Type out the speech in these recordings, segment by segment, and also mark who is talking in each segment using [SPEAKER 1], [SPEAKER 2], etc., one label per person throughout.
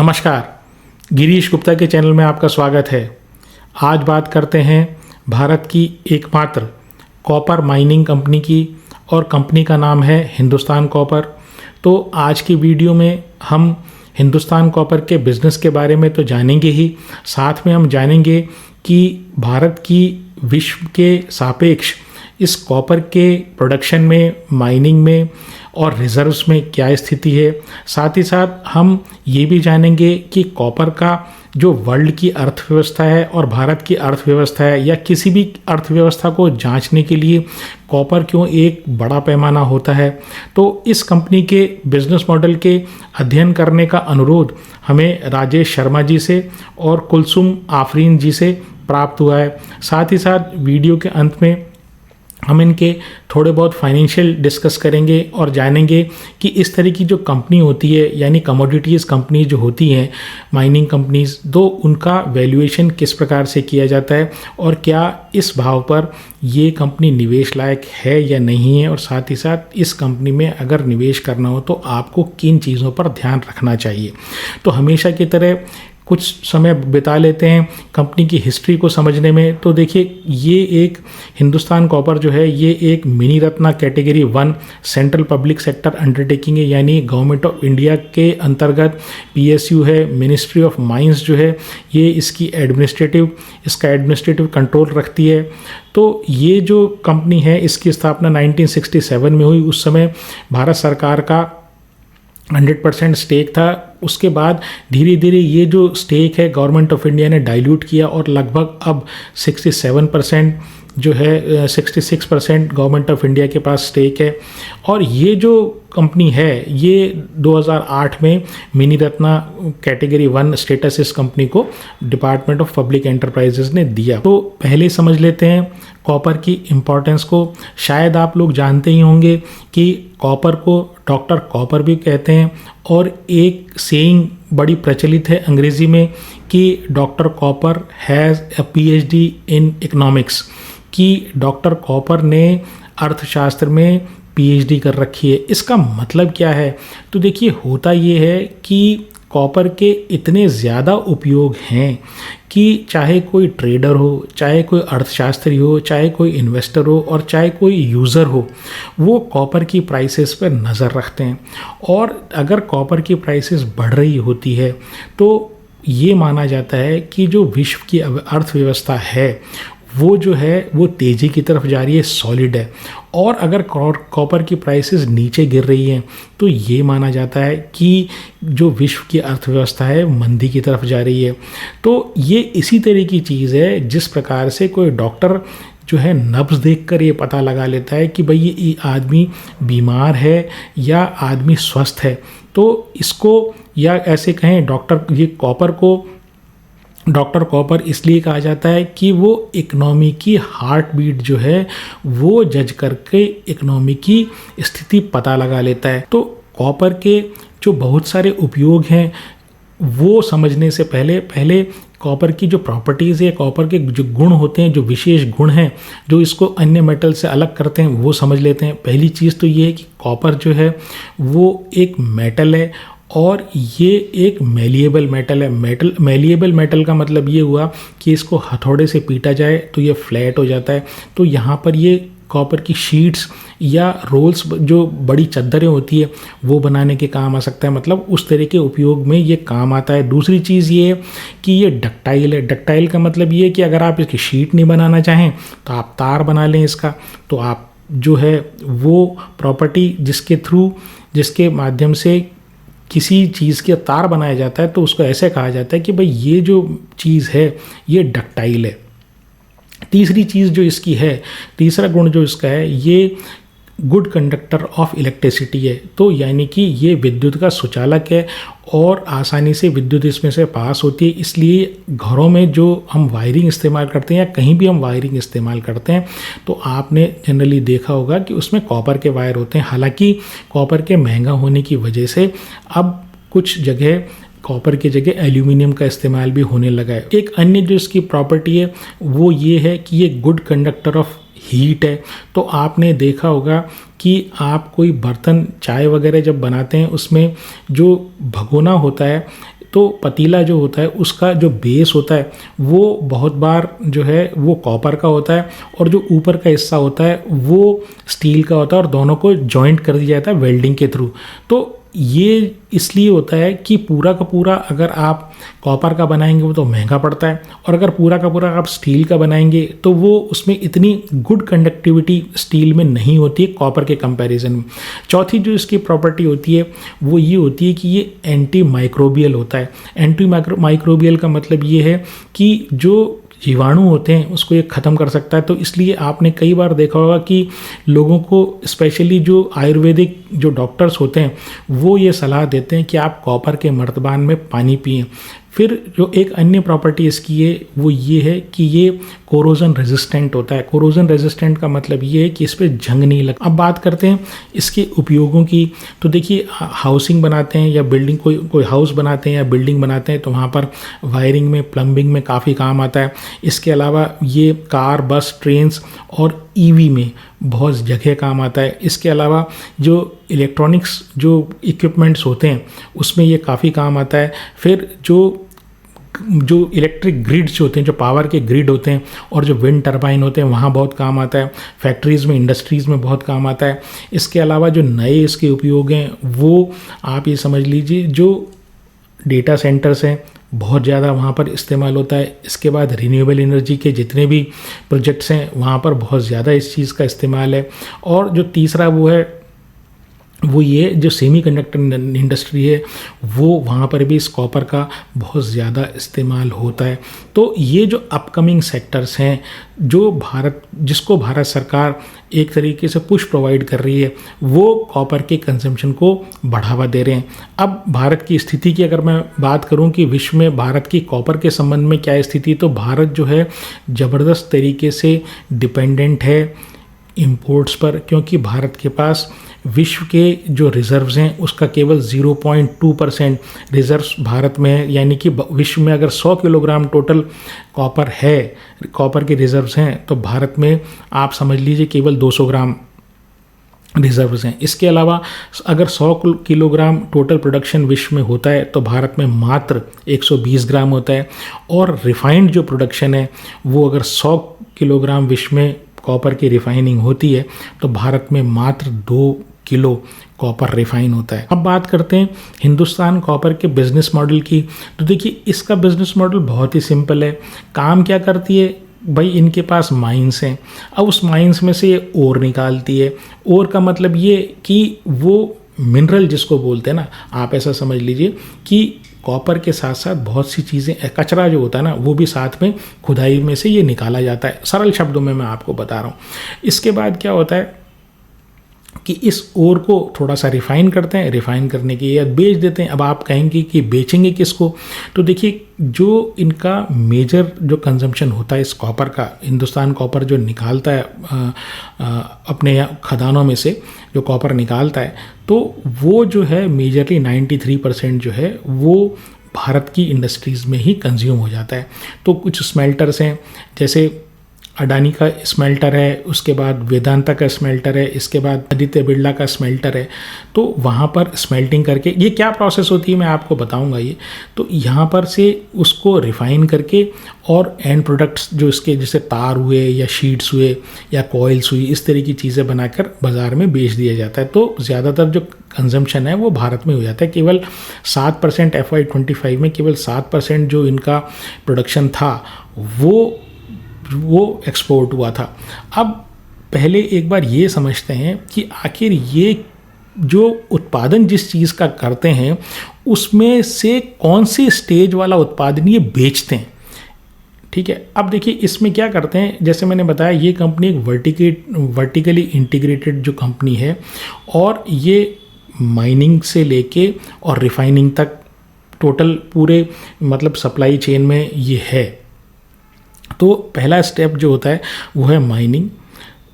[SPEAKER 1] नमस्कार, गिरीश गुप्ता के चैनल में आपका स्वागत है। आज बात करते हैं भारत की एकमात्र कॉपर माइनिंग कंपनी की और कंपनी का नाम है हिंदुस्तान कॉपर। तो आज की वीडियो में हम हिंदुस्तान कॉपर के बिज़नेस के बारे में तो जानेंगे ही, साथ में हम जानेंगे कि भारत की विश्व के सापेक्ष इस कॉपर के प्रोडक्शन में, माइनिंग में और रिजर्व्स में क्या स्थिति है। साथ ही साथ हम ये भी जानेंगे कि कॉपर का जो वर्ल्ड की अर्थव्यवस्था है और भारत की अर्थव्यवस्था है या किसी भी अर्थव्यवस्था को जांचने के लिए कॉपर क्यों एक बड़ा पैमाना होता है। तो इस कंपनी के बिजनेस मॉडल के अध्ययन करने का अनुरोध हमें राजेश शर्मा जी से और कुलसुम आफरीन जी से प्राप्त हुआ है। साथ ही साथ वीडियो के अंत में हम इनके थोड़े बहुत फाइनेंशियल डिस्कस करेंगे और जानेंगे कि इस तरह की जो कंपनी होती है, यानी कमोडिटीज़ कंपनी जो होती हैं, माइनिंग कंपनीज़, तो उनका वैल्यूएशन किस प्रकार से किया जाता है और क्या इस भाव पर ये कंपनी निवेश लायक है या नहीं है, और साथ ही साथ इस कंपनी में अगर निवेश करना हो तो आपको किन चीज़ों पर ध्यान रखना चाहिए। तो हमेशा की तरह कुछ समय बिता लेते हैं कंपनी की हिस्ट्री को समझने में। तो देखिए, ये एक हिंदुस्तान कॉपर जो है ये एक mini Ratna category 1 central public sector undertaking है, यानी गवर्नमेंट ऑफ इंडिया के अंतर्गत PSU है, मिनिस्ट्री ऑफ माइंस जो है ये इसका एडमिनिस्ट्रेटिव कंट्रोल रखती है। तो ये जो कंपनी है इसकी स्थापना 1967 में हुई। उस समय भारत सरकार का 100% स्टेक था। उसके बाद धीरे धीरे ये जो स्टेक है गवर्नमेंट ऑफ इंडिया ने डाइल्यूट किया और लगभग अब 67% जो है 66% गवर्नमेंट ऑफ इंडिया के पास स्टेक है। और ये जो कंपनी है ये 2008 में मिनी रत्ना कैटेगरी 1 स्टेटस इस कंपनी को डिपार्टमेंट ऑफ पब्लिक एंटरप्राइजेज ने दिया। तो पहले समझ लेते हैं कॉपर की इम्पोर्टेंस को। शायद आप लोग जानते ही होंगे कि कॉपर को डॉक्टर कॉपर भी कहते हैं, और एक सेइंग बड़ी प्रचलित है अंग्रेज़ी में कि doctor copper has a PhD in economics, कि डॉक्टर कॉपर ने अर्थशास्त्र में PhD कर रखी है। इसका मतलब क्या है? तो देखिए, होता ये है कि कॉपर के इतने ज़्यादा उपयोग हैं कि चाहे कोई ट्रेडर हो, चाहे कोई अर्थशास्त्री हो, चाहे कोई इन्वेस्टर हो और चाहे कोई यूज़र हो, वो कॉपर की प्राइसेस पर नज़र रखते हैं। और अगर कॉपर की प्राइसेस बढ़ रही होती है तो ये माना जाता है कि जो विश्व की अर्थव्यवस्था है वो जो है वो तेज़ी की तरफ जा रही है, सॉलिड है। और अगर कॉपर की प्राइसेस नीचे गिर रही हैं तो ये माना जाता है कि जो विश्व की अर्थव्यवस्था है मंदी की तरफ जा रही है। तो ये इसी तरह की चीज़ है जिस प्रकार से कोई डॉक्टर जो है नब्ज़ देखकर ये पता लगा लेता है कि भाई ये आदमी बीमार है या आदमी स्वस्थ है। तो इसको, या ऐसे कहें डॉक्टर कॉपर इसलिए कहा जाता है कि वो इकोनॉमी की हार्ट बीट जो है वो जज करके इकोनॉमी की स्थिति पता लगा लेता है। तो कॉपर के जो बहुत सारे उपयोग हैं वो समझने से पहले कॉपर की जो प्रॉपर्टीज़ है, कॉपर के जो गुण होते हैं, जो विशेष गुण हैं जो इसको अन्य मेटल से अलग करते हैं, वो समझ लेते हैं। पहली चीज़ तो ये है कि कॉपर जो है वो एक मेटल है और ये एक मेलिएबल मेटल है। मेलिएबल मेटल का मतलब ये हुआ कि इसको हथौड़े से पीटा जाए तो ये फ्लैट हो जाता है। तो यहाँ पर ये कॉपर की शीट्स या रोल्स, जो बड़ी चादरें होती है, वो बनाने के काम आ सकता है। मतलब उस तरह के उपयोग में ये काम आता है। दूसरी चीज़ ये है कि ये डक्टाइल है। डक्टाइल का मतलब ये है कि अगर आप इसकी शीट नहीं बनाना चाहें तो आप तार बना लें इसका। तो आप जो है वो प्रॉपर्टी जिसके माध्यम से किसी चीज़ के तार बनाया जाता है तो उसको ऐसे कहा जाता है कि भाई ये जो चीज़ है ये डक्टाइल है। तीसरी चीज़ जो इसकी है, तीसरा गुण जो इसका है, ये गुड कंडक्टर ऑफ इलेक्ट्रिसिटी है। तो यानी कि ये विद्युत का सुचालक है और आसानी से विद्युत इसमें से पास होती है। इसलिए घरों में जो हम वायरिंग इस्तेमाल करते हैं या कहीं भी हम वायरिंग इस्तेमाल करते हैं तो आपने जनरली देखा होगा कि उसमें कॉपर के वायर होते हैं। हालांकि कॉपर के महंगा होने की वजह से अब कुछ जगह कॉपर की जगह एल्यूमिनियम का इस्तेमाल भी होने लगा है। एक अन्य जो इसकी प्रॉपर्टी है वो ये है कि ये गुड कंडक्टर ऑफ हीट है। तो आपने देखा होगा कि आप कोई बर्तन, चाय वगैरह जब बनाते हैं उसमें जो भगोना होता है तो पतीला जो होता है उसका जो बेस होता है वो बहुत बार जो है वो कॉपर का होता है, और जो ऊपर का हिस्सा होता है वो स्टील का होता है, और दोनों को जॉइंट कर दिया जाता है वेल्डिंग के थ्रू। तो ये इसलिए होता है कि पूरा का पूरा अगर आप कॉपर का बनाएंगे वो तो महंगा पड़ता है, और अगर पूरा का पूरा आप स्टील का बनाएंगे तो वो उसमें इतनी गुड कंडक्टिविटी स्टील में नहीं होती है कॉपर के कंपैरिजन में। चौथी जो इसकी प्रॉपर्टी होती है वो ये होती है कि ये एंटी माइक्रोबियल होता है। एंटी माइक्रोबियल का मतलब ये है कि जो जीवाणु होते हैं उसको ये ख़त्म कर सकता है। तो इसलिए आपने कई बार देखा होगा कि लोगों को, स्पेशली जो आयुर्वेदिक जो डॉक्टर्स होते हैं, वो ये सलाह देते हैं कि आप कॉपर के मर्तबान में पानी पिएं। फिर जो एक अन्य प्रॉपर्टी इसकी है वो ये है कि ये कोरोजन रेजिस्टेंट होता है। कोरोजन रेजिस्टेंट का मतलब ये है कि इस पर जंग नहीं लगता। अब बात करते हैं इसके उपयोगों की। तो देखिए, हाउसिंग बनाते हैं या बिल्डिंग, कोई हाउस बनाते हैं या बिल्डिंग बनाते हैं तो वहाँ पर वायरिंग में, प्लम्बिंग में काफ़ी काम आता है। इसके अलावा ये कार, बस, ट्रेन्स और ईवी में बहुत जगह काम आता है। इसके अलावा जो इलेक्ट्रॉनिक्स जो इक्विपमेंट्स होते हैं उसमें ये काफ़ी काम आता है। फिर जो इलेक्ट्रिक ग्रिड्स होते हैं, जो पावर के ग्रिड होते हैं, और जो विंड टरबाइन होते हैं, वहाँ बहुत काम आता है। फैक्ट्रीज़ में, इंडस्ट्रीज़ में बहुत काम आता है। इसके अलावा जो नए इसके उपयोग हैं वो आप ये समझ लीजिए, जो डेटा सेंटर्स हैं बहुत ज़्यादा वहाँ पर इस्तेमाल होता है। इसके बाद रिन्यूएबल एनर्जी के जितने भी प्रोजेक्ट्स हैं वहाँ पर बहुत ज़्यादा इस चीज़ का इस्तेमाल है। और जो तीसरा वो ये जो सेमीकंडक्टर इंडस्ट्री है वो वहाँ पर भी इस कॉपर का बहुत ज़्यादा इस्तेमाल होता है। तो ये जो अपकमिंग सेक्टर्स हैं जिसको भारत सरकार एक तरीके से पुश प्रोवाइड कर रही है, वो कॉपर के कंजम्पशन को बढ़ावा दे रहे हैं। अब भारत की स्थिति की अगर मैं बात करूं कि विश्व में भारत की कॉपर के संबंध में क्या स्थिति, तो भारत जो है ज़बरदस्त तरीके से डिपेंडेंट है इंपोर्ट्स पर, क्योंकि भारत के पास विश्व के जो रिज़र्व्स हैं उसका केवल 0.2% रिज़र्व्स भारत में है। यानी कि विश्व में अगर 100 किलोग्राम टोटल कॉपर के रिज़र्व्स हैं तो भारत में आप समझ लीजिए केवल 200 ग्राम रिज़र्व्स हैं। इसके अलावा अगर 100 किलोग्राम टोटल प्रोडक्शन विश्व में होता है तो भारत में मात्र 120 ग्राम होता है। और रिफाइंड जो प्रोडक्शन है वो अगर 100 किलोग्राम विश्व में कॉपर की रिफाइनिंग होती है तो भारत में मात्र 2 किलो कॉपर रिफाइन होता है। अब बात करते हैं हिंदुस्तान कॉपर के बिजनेस मॉडल की। तो देखिए, इसका बिजनेस मॉडल बहुत ही सिंपल है। काम क्या करती है भाई, इनके पास माइंस हैं। अब उस माइंस में से ये ओर निकालती है। ओर का मतलब ये कि वो मिनरल जिसको बोलते हैं ना, आप ऐसा समझ लीजिए कि कॉपर के साथ साथ बहुत सी चीज़ें, कचरा जो होता है ना वो भी साथ में खुदाई में से ये निकाला जाता है। सरल शब्दों में मैं आपको बता रहा हूँ। इसके बाद क्या होता है कि इस ओर को थोड़ा सा रिफ़ाइन करते हैं, रिफ़ाइन करने के बाद बेच देते हैं। अब आप कहेंगे कि बेचेंगे किसको, तो देखिए, जो इनका मेजर जो कंजम्पशन होता है इस कॉपर का, हिंदुस्तान कॉपर जो निकालता है अपने खदानों में से जो कॉपर निकालता है, तो वो जो है मेजरली 93% जो है वो भारत की इंडस्ट्रीज़ में ही कंज्यूम हो जाता है। तो कुछ स्मेल्टर्स हैं, जैसे अडानी का स्मेल्टर है, उसके बाद वेदांता का स्मेल्टर है, इसके बाद आदित्य बिरला का स्मेल्टर है। तो वहाँ पर स्मेल्टिंग करके ये क्या प्रोसेस होती है मैं आपको बताऊँगा ये। तो यहाँ पर से उसको रिफ़ाइन करके और एंड प्रोडक्ट्स जो इसके जैसे तार हुए या शीट्स हुए या कॉइल्स हुई, इस तरह की चीज़ें बनाकर बाज़ार में बेच दिया जाता है। तो ज़्यादातर जो कंजम्पशन है वो भारत में हो जाता है। केवल 7% FY25 में केवल 7% जो इनका प्रोडक्शन था वो एक्सपोर्ट हुआ था। अब पहले एक बार ये समझते हैं कि आखिर ये जो उत्पादन जिस चीज़ का करते हैं उसमें से कौन सी स्टेज वाला उत्पादन ये बेचते हैं। ठीक है, अब देखिए इसमें क्या करते हैं, जैसे मैंने बताया ये कंपनी एक वर्टिकली इंटीग्रेटेड जो कंपनी है और ये माइनिंग से लेके और रिफाइनिंग तक टोटल पूरे मतलब सप्लाई चेन में ये है। तो पहला स्टेप जो होता है वो है माइनिंग,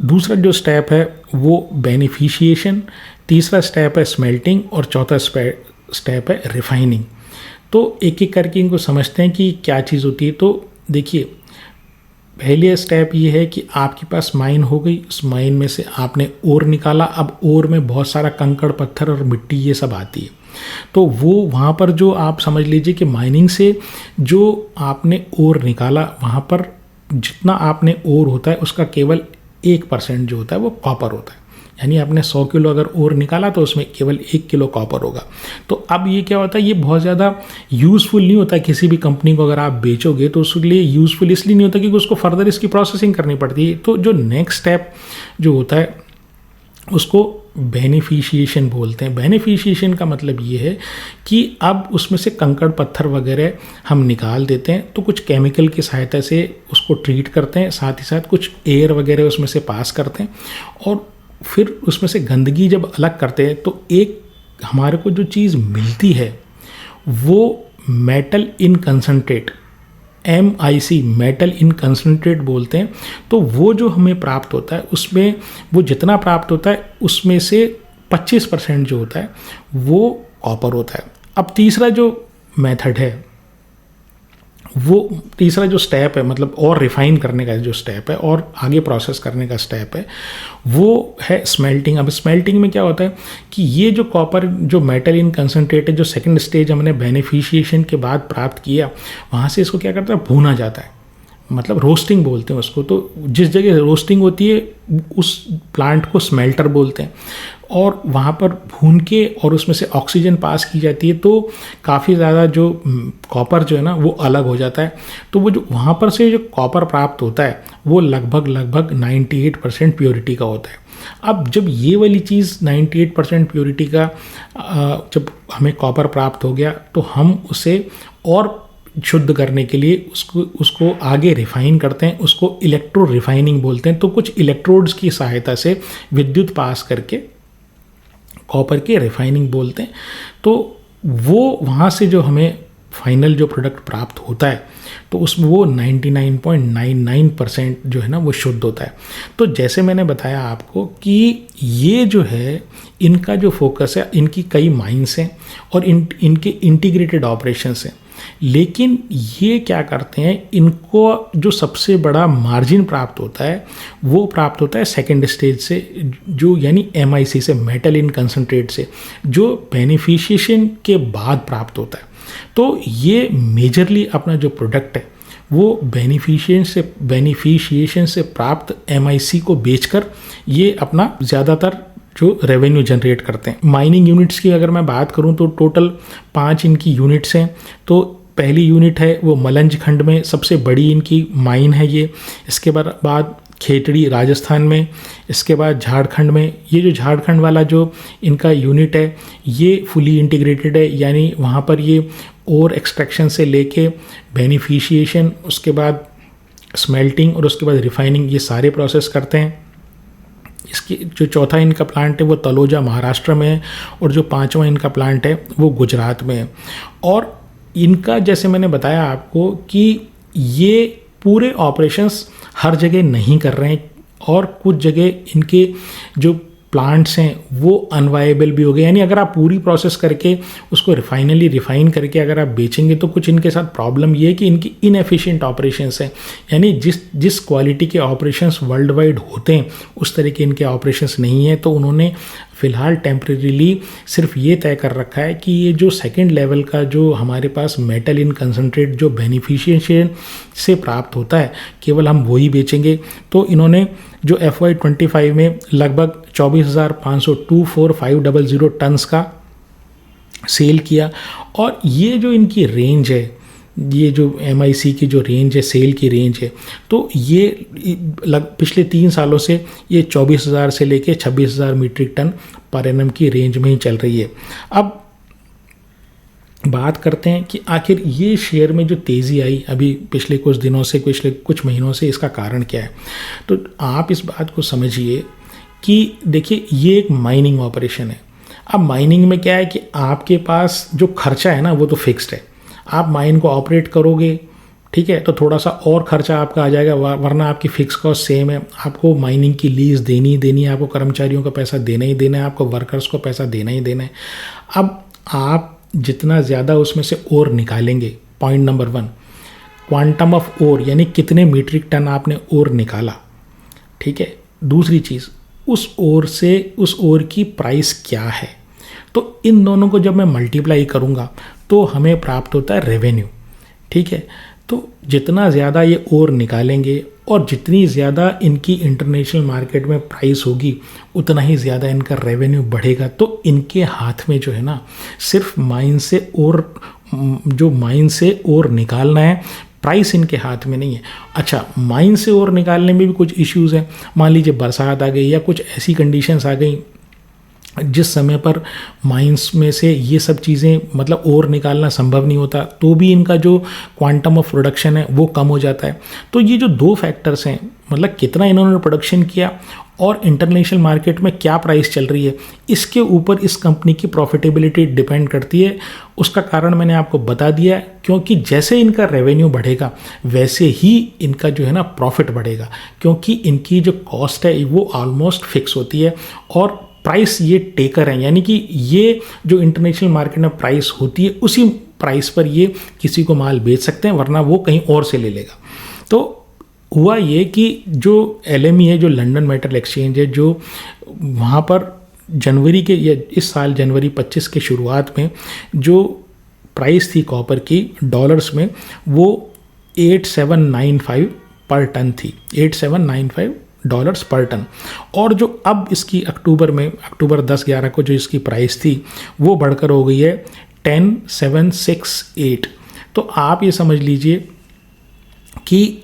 [SPEAKER 1] दूसरा जो स्टेप है वो बेनिफिशिएशन, तीसरा स्टेप है स्मेल्टिंग और चौथा स्टेप है रिफाइनिंग। तो एक एक करके इनको समझते हैं कि क्या चीज़ होती है। तो देखिए, पहले स्टेप ये है कि आपके पास माइन हो गई, उस माइन में से आपने ओर निकाला। अब ओर में बहुत सारा कंकड़, पत्थर और मिट्टी ये सब आती है। तो वो वहाँ पर जो आप समझ लीजिए कि माइनिंग से जो आपने ओर निकाला, वहाँ पर जितना आपने ओर होता है उसका केवल 1% जो होता है वो कॉपर होता है। यानी आपने 100 किलो अगर ओर निकाला तो उसमें केवल 1 किलो कॉपर होगा। तो अब ये क्या होता है, ये बहुत ज़्यादा यूज़फुल नहीं होता किसी भी कंपनी को। अगर आप बेचोगे तो उसके लिए यूज़फुल इसलिए नहीं होता क्योंकि उसको फर्दर इसकी प्रोसेसिंग करनी पड़ती है। तो जो नेक्स्ट स्टेप जो होता है उसको बेनिफिशिएशन बोलते हैं। बेनिफिशिएशन का मतलब ये है कि अब उसमें से कंकड़ पत्थर वगैरह हम निकाल देते हैं, तो कुछ केमिकल की सहायता से उसको ट्रीट करते हैं, साथ ही साथ कुछ एयर वगैरह उसमें से पास करते हैं, और फिर उसमें से गंदगी जब अलग करते हैं तो एक हमारे को जो चीज़ मिलती है वो मेटल इन कंसंट्रेट, MIC, मेटल इन कंसंट्रेट बोलते हैं। तो वो जो हमें प्राप्त होता है उसमें वो जितना प्राप्त होता है उसमें से 25% जो होता है वो कॉपर होता है। अब तीसरा जो मेथड है, वो तीसरा जो स्टेप है, मतलब और रिफाइन करने का जो स्टेप है और आगे प्रोसेस करने का स्टेप है, वो है स्मेल्टिंग। अब स्मेल्टिंग में क्या होता है कि ये जो कॉपर जो मेटल इन कंसंट्रेट है, जो सेकंड स्टेज हमने बेनिफिशिएशन के बाद प्राप्त किया, वहाँ से इसको क्या करता है, भूना जाता है, मतलब रोस्टिंग बोलते हैं उसको। तो जिस जगह रोस्टिंग होती है उस प्लांट को स्मेल्टर बोलते हैं, और वहाँ पर भून के और उसमें से ऑक्सीजन पास की जाती है, तो काफ़ी ज़्यादा जो कॉपर जो है ना वो अलग हो जाता है। तो वो जो वहाँ पर से जो कॉपर प्राप्त होता है वो लगभग 98% प्योरिटी का होता है। अब जब ये वाली चीज़ 98% प्योरिटी का जब हमें कॉपर प्राप्त हो गया, तो हम उसे और शुद्ध करने के लिए उसको आगे रिफाइन करते हैं, उसको इलेक्ट्रो रिफाइनिंग बोलते हैं। तो कुछ इलेक्ट्रोड्स की सहायता से विद्युत पास करके कॉपर के रिफाइनिंग बोलते हैं। तो वो वहाँ से जो हमें फाइनल जो प्रोडक्ट प्राप्त होता है तो उसमें वो 99.99% जो है ना वो शुद्ध होता है। तो जैसे मैंने बताया आपको कि ये जो है इनका जो फोकस है, इनकी कई माइंस हैं और इनके इंटीग्रेटेड ऑपरेशंस हैं, लेकिन ये क्या करते हैं, इनको जो सबसे बड़ा मार्जिन प्राप्त होता है वो प्राप्त होता है सेकेंड स्टेज से, जो यानी MIC से, मेटल इन कंसंट्रेट से, जो बेनिफिशिएशन के बाद प्राप्त होता है। तो ये मेजरली अपना जो प्रोडक्ट है वो बेनिफिशिएशन से प्राप्त MIC को बेचकर ये अपना ज़्यादातर जो रेवेन्यू जनरेट करते हैं। माइनिंग यूनिट्स की अगर मैं बात करूं तो टोटल 5 इनकी यूनिट्स हैं। तो पहली यूनिट है वो मलंज खंड में, सबसे बड़ी इनकी माइन है ये। इसके बाद खेतड़ी राजस्थान में, इसके बाद झारखंड में। ये जो झारखंड वाला जो इनका यूनिट है ये फुली इंटीग्रेटेड है, यानी वहाँ पर ये ओर एक्सट्रैक्शन से लेके बेनिफिशिएशन, उसके बाद स्मेल्टिंग और उसके बाद रिफाइनिंग, ये सारे प्रोसेस करते हैं। इसकी जो चौथा इनका प्लांट है वो तलोजा महाराष्ट्र में है, और जो 5वां इनका प्लांट है वो गुजरात में है। और इनका जैसे मैंने बताया आपको कि ये पूरे ऑपरेशंस हर जगह नहीं कर रहे हैं, और कुछ जगह इनके जो प्लांट्स हैं वो अनवायबल भी हो गए। यानी अगर आप पूरी प्रोसेस करके उसको रिफाइन करके अगर आप बेचेंगे तो कुछ इनके साथ प्रॉब्लम ये है कि इनकी इनएफिशिएंट ऑपरेशंस हैं। यानी जिस क्वालिटी के ऑपरेशंस वर्ल्ड वाइड होते हैं उस तरह के इनके ऑपरेशंस नहीं है। तो उन्होंने फ़िलहाल टेम्परेरीली सिर्फ ये तय कर रखा है कि ये जो सेकेंड लेवल का जो हमारे पास मेटल इन कंसंट्रेट जो बेनिफिशिएशन से प्राप्त होता है केवल हम वही बेचेंगे। तो इन्होंने जो FY25 में लगभग 24,524,500 टन्स का सेल किया। और ये जो इनकी रेंज है, ये जो MIC की जो रेंज है, सेल की रेंज है, तो ये पिछले 3 सालों से ये 24,000 से लेके 26,000 मीट्रिक टन पर एनम की रेंज में ही चल रही है। अब बात करते हैं कि आखिर ये शेयर में जो तेज़ी आई अभी पिछले कुछ दिनों से, पिछले कुछ महीनों से, इसका कारण क्या है। तो आप इस बात को समझिए कि देखिए ये एक माइनिंग ऑपरेशन है। अब माइनिंग में क्या है कि आपके पास जो खर्चा है ना वो तो फिक्स्ड है। आप माइन को ऑपरेट करोगे, ठीक है, तो थोड़ा सा और खर्चा आपका आ जाएगा, वरना आपकी फिक्स कॉस्ट सेम है। आपको माइनिंग की लीज देनी ही देनी है, आपको कर्मचारियों का पैसा देना ही देना है, आपको वर्कर्स को पैसा देना ही देना है। अब आप जितना ज़्यादा उसमें से ओर निकालेंगे, point number 1, quantum of ore, यानी कितने मीट्रिक टन आपने ओर निकाला, ठीक है। दूसरी चीज़, उस ओर की प्राइस क्या है। तो इन दोनों को जब मैं मल्टीप्लाई करूँगा तो हमें प्राप्त होता है रेवेन्यू, ठीक है। तो जितना ज़्यादा ये ओर निकालेंगे और जितनी ज़्यादा इनकी इंटरनेशनल मार्केट में प्राइस होगी उतना ही ज़्यादा इनका रेवेन्यू बढ़ेगा। तो इनके हाथ में जो है ना सिर्फ माइन से ओर निकालना है, प्राइस इनके हाथ में नहीं है। अच्छा, माइन से ओर निकालने में भी कुछ इश्यूज़ हैं। मान लीजिए बरसात आ गई या कुछ ऐसी कंडीशंस आ गई जिस समय पर माइंस में से ये सब चीज़ें मतलब ओर निकालना संभव नहीं होता, तो भी इनका जो क्वांटम ऑफ प्रोडक्शन है वो कम हो जाता है। तो ये जो दो फैक्टर्स हैं, मतलब कितना इन्होंने प्रोडक्शन किया और इंटरनेशनल मार्केट में क्या प्राइस चल रही है, इसके ऊपर इस कंपनी की प्रॉफिटेबिलिटी डिपेंड करती है। उसका कारण मैंने आपको बता दिया, क्योंकि जैसे इनका रेवेन्यू बढ़ेगा वैसे ही इनका जो है ना प्रॉफिट बढ़ेगा, क्योंकि इनकी जो कॉस्ट है वो ऑलमोस्ट फिक्स होती है और प्राइस ये टेकर है, यानी कि ये जो इंटरनेशनल मार्केट में प्राइस होती है उसी प्राइस पर ये किसी को माल बेच सकते हैं, वरना वो कहीं और से ले लेगा। तो हुआ ये कि जो LME है, जो लंदन मेटल एक्सचेंज है, जो वहाँ पर जनवरी के या इस साल जनवरी 25 के शुरुआत में जो प्राइस थी कॉपर की डॉलर्स में वो 8795 पर टन थी, $8795 पर टन। और जो अब इसकी अक्टूबर 10-11 को जो इसकी प्राइस थी वो बढ़कर हो गई है 10768। तो आप ये समझ लीजिए कि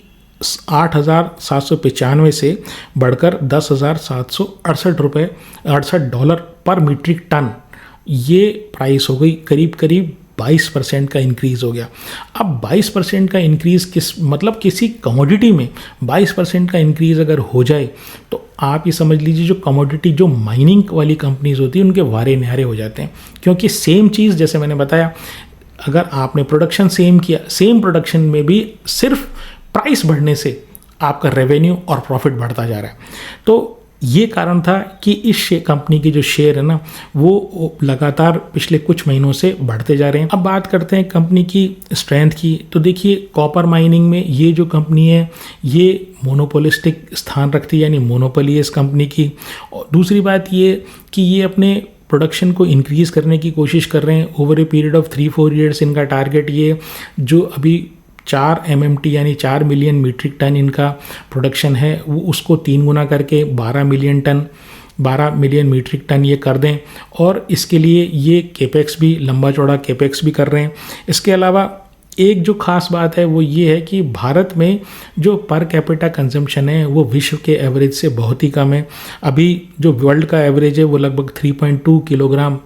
[SPEAKER 1] 8,795 से बढ़कर 10,768 डॉलर पर मीट्रिक टन ये प्राइस हो गई। करीब 22% का इंक्रीज़ हो गया। अब 22% का इंक्रीज़ किसी कमोडिटी में 22% का इंक्रीज़ अगर हो जाए तो आप ये समझ लीजिए जो कमोडिटी जो माइनिंग वाली कंपनीज़ होती है उनके वारे न्यारे हो जाते हैं। क्योंकि सेम चीज़ जैसे मैंने बताया, अगर आपने प्रोडक्शन सेम किया, सेम प्रोडक्शन में भी सिर्फ प्राइस बढ़ने से आपका रेवेन्यू और प्रॉफिट बढ़ता जा रहा है। तो ये कारण था कि इस कंपनी के जो शेयर है ना वो लगातार पिछले कुछ महीनों से बढ़ते जा रहे हैं। अब बात करते हैं कंपनी की स्ट्रेंथ की। तो देखिए कॉपर माइनिंग में ये जो कंपनी है ये मोनोपोलिस्टिक स्थान रखती है, यानी मोनोपोली है इस कंपनी की। और दूसरी बात ये कि ये अपने प्रोडक्शन को इंक्रीज़ करने की कोशिश कर रहे हैं। Over a period of 3-4 years इनका टारगेट ये जो अभी 4 MMT यानी 4 मिलियन मीट्रिक टन इनका प्रोडक्शन है वो उसको 3 गुना करके 12 मिलियन मीट्रिक टन ये कर दें। और इसके लिए ये केपेक्स भी लंबा चौड़ा केपेक्स भी कर रहे हैं। इसके अलावा एक जो खास बात है वो ये है कि भारत में जो पर कैपिटा कंजम्पशन है वो विश्व के एवरेज से बहुत ही कम है। अभी जो वर्ल्ड का एवरेज है वो लगभग 3.2 किलोग्राम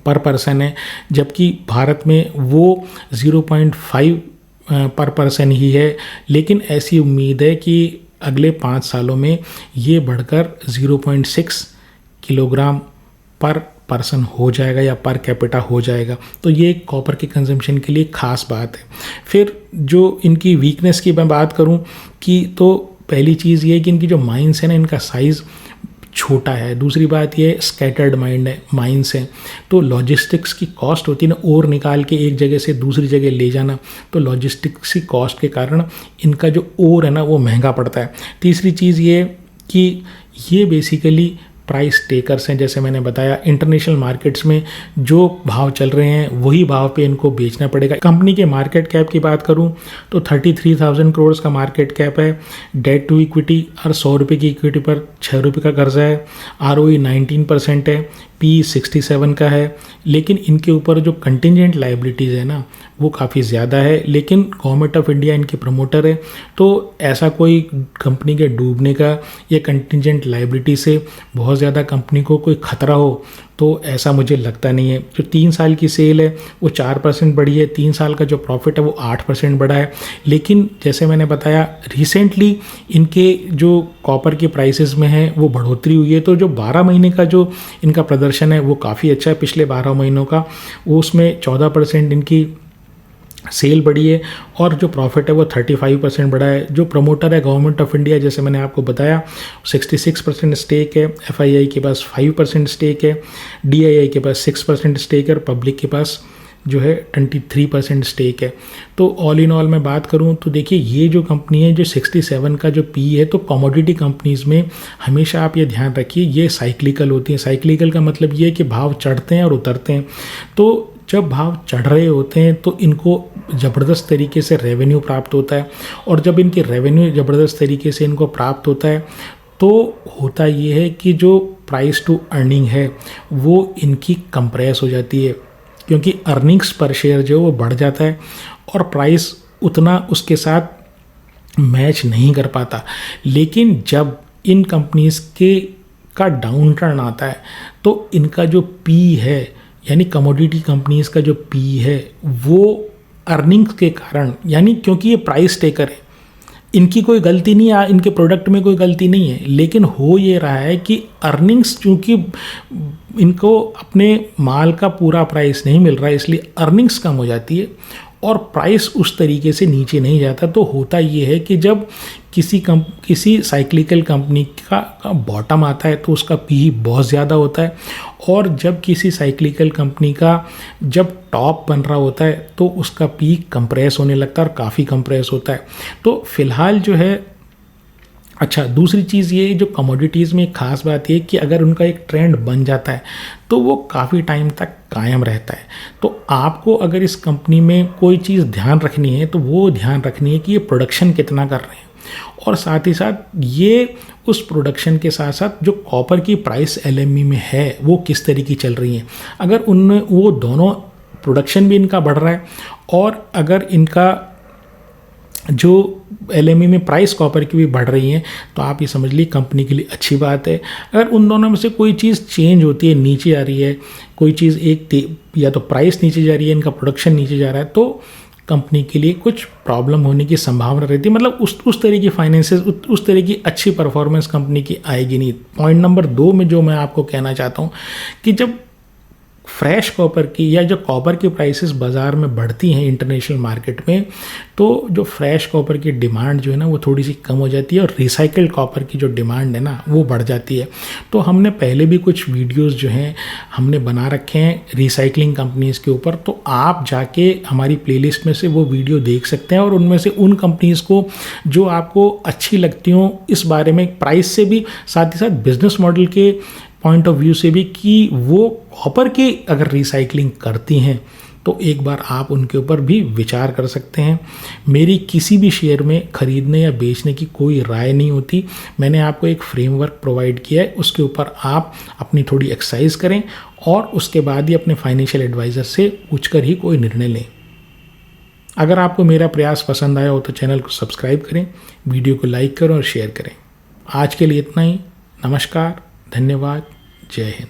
[SPEAKER 1] पर पर्सन है, जबकि भारत में वो 0.5 पर पर्सन ही है। लेकिन ऐसी उम्मीद है कि अगले 5 सालों में ये बढ़कर 0.6 किलोग्राम पर पर्सन हो जाएगा या पर कैपिटा हो जाएगा। तो ये कॉपर के कंजम्पशन के लिए खास बात है। फिर जो इनकी वीकनेस की मैं बात करूं कि तो पहली चीज़ ये है कि इनकी जो माइंस है ना इनका साइज़ छोटा है। दूसरी बात ये स्कैटर्ड माइंस हैं, तो लॉजिस्टिक्स की कॉस्ट होती है ना, और निकाल के एक जगह से दूसरी जगह ले जाना, तो लॉजिस्टिक्स की कॉस्ट के कारण इनका जो और है ना वो महंगा पड़ता है। तीसरी चीज़ ये कि ये बेसिकली प्राइस टेकर्स हैं। जैसे मैंने बताया इंटरनेशनल मार्केट्स में जो भाव चल रहे हैं वही भाव पे इनको बेचना पड़ेगा। कंपनी के मार्केट कैप की बात करूं तो 33,000 करोड़ का मार्केट कैप है। डेट टू इक्विटी और 100 रुपये की इक्विटी पर 6 रुपये का कर्जा है। ROE 19% है। P 67 का है। लेकिन इनके ऊपर जो कंटिजेंट लाइबिलिटीज़ है ना वो काफ़ी ज़्यादा है। लेकिन गवर्नमेंट ऑफ इंडिया इनकी प्रमोटर है, तो ऐसा कोई कंपनी के डूबने का या कंटिजेंट लाइबिलिटी से बहुत ज़्यादा कंपनी को कोई खतरा हो तो ऐसा मुझे लगता नहीं है। जो 3 साल की सेल है वो 4% बढ़ी है। 3 साल का जो प्रॉफिट है वो 8% बढ़ा है। लेकिन जैसे मैंने बताया रिसेंटली इनके जो कॉपर के प्राइसेस में है वो बढ़ोतरी हुई है। तो जो 12 महीने का जो इनका प्रदर्शन है वो काफ़ी अच्छा है। पिछले 12 महीनों का वो उसमें 14% इनकी सेल बढ़ी है और जो प्रॉफिट है वो 35% बढ़ा है। जो प्रमोटर है गवर्नमेंट ऑफ इंडिया, जैसे मैंने आपको बताया 66% स्टेक है। FII के पास 5% स्टेक है। DII के पास 6% स्टेक है और पब्लिक के पास जो है 23% स्टेक है। तो ऑल इन ऑल मैं बात करूं तो देखिए ये जो कंपनी है जो 67 का जो पी है, तो कमोडिटी कंपनीज़ में हमेशा आप ये ध्यान रखिए ये साइक्लिकल होती हैं। साइक्लिकल का मतलब ये है कि भाव चढ़ते हैं और उतरते हैं। तो जब भाव चढ़ रहे होते हैं तो इनको ज़बरदस्त तरीके से रेवेन्यू प्राप्त होता है, और जब इनकी रेवेन्यू ज़बरदस्त तरीके से इनको प्राप्त होता है तो होता ये है कि जो प्राइस टू अर्निंग है वो इनकी कंप्रेस हो जाती है, क्योंकि अर्निंग्स पर शेयर जो वो बढ़ जाता है और प्राइस उतना उसके साथ मैच नहीं कर पाता। लेकिन जब इन कंपनीज़ का डाउन टर्न आता है तो इनका जो पी है, यानी कमोडिटी कंपनीज़ का जो पी है वो अर्निंग्स के कारण, यानी क्योंकि ये प्राइस टेकर है, इनकी कोई गलती नहीं है, इनके प्रोडक्ट में कोई गलती नहीं है, लेकिन हो ये रहा है कि अर्निंग्स चूँकि इनको अपने माल का पूरा प्राइस नहीं मिल रहा है इसलिए अर्निंग्स कम हो जाती है और प्राइस उस तरीके से नीचे नहीं जाता। तो होता ये है कि जब किसी साइक्लिकल कंपनी का बॉटम आता है तो उसका पी बहुत ज़्यादा होता है, और जब किसी साइक्लिकल कंपनी का जब टॉप बन रहा होता है तो उसका पी कंप्रेस होने लगता है और काफ़ी कंप्रेस होता है। तो फिलहाल जो है, अच्छा दूसरी चीज़ ये जो कमोडिटीज़ में एक ख़ास बात ये कि अगर उनका एक ट्रेंड बन जाता है तो वो काफ़ी टाइम तक कायम रहता है। तो आपको अगर इस कंपनी में कोई चीज़ ध्यान रखनी है तो वो ध्यान रखनी है कि ये प्रोडक्शन कितना कर रहे हैं, और साथ ही साथ ये उस प्रोडक्शन के साथ साथ जो कॉपर की प्राइस LME में है वो किस तरह की चल रही है। अगर उनमें वो दोनों प्रोडक्शन भी इनका बढ़ रहा है और अगर इनका जो LME में प्राइस कॉपर की भी बढ़ रही है तो आप ये समझ लीजिए कंपनी के लिए अच्छी बात है। अगर उन दोनों में से कोई चीज़ चेंज होती है, नीचे आ रही है कोई चीज़, या तो प्राइस नीचे जा रही है, इनका प्रोडक्शन नीचे जा रहा है, तो कंपनी के लिए कुछ प्रॉब्लम होने की संभावना रहती है। मतलब उस तरह की फाइनेंसेस, उस तरह की अच्छी परफॉर्मेंस कंपनी की आएगी नहीं। पॉइंट नंबर 2 में जो मैं आपको कहना चाहता हूँ कि जब फ्रेश कॉपर की या जो कॉपर की प्राइसेस बाज़ार में बढ़ती हैं इंटरनेशनल मार्केट में, तो जो फ्रेश कॉपर की डिमांड जो है ना वो थोड़ी सी कम हो जाती है और रिसाइकल्ड कॉपर की जो डिमांड है ना वो बढ़ जाती है। तो हमने पहले भी कुछ वीडियोस जो हैं हमने बना रखे हैं रिसाइकलिंग कंपनीज़ के ऊपर, तो आप जाके हमारी प्लेलिस्ट में से वो वीडियो देख सकते हैं और उनमें से उन कंपनीज़ को जो आपको अच्छी लगती हों इस बारे में प्राइस से भी, साथ ही साथ बिजनेस मॉडल के पॉइंट ऑफ व्यू से भी कि वो कॉपर की अगर रिसाइकलिंग करती हैं तो एक बार आप उनके ऊपर भी विचार कर सकते हैं। मेरी किसी भी शेयर में ख़रीदने या बेचने की कोई राय नहीं होती। मैंने आपको एक फ्रेमवर्क प्रोवाइड किया है, उसके ऊपर आप अपनी थोड़ी एक्सरसाइज करें और उसके बाद ही अपने फाइनेंशियल एडवाइज़र से पूछकर ही कोई निर्णय लें। अगर आपको मेरा प्रयास पसंद आया हो तो चैनल को सब्सक्राइब करें, वीडियो को लाइक करें और शेयर करें। आज के लिए इतना ही। नमस्कार, धन्यवाद, जय हिंद।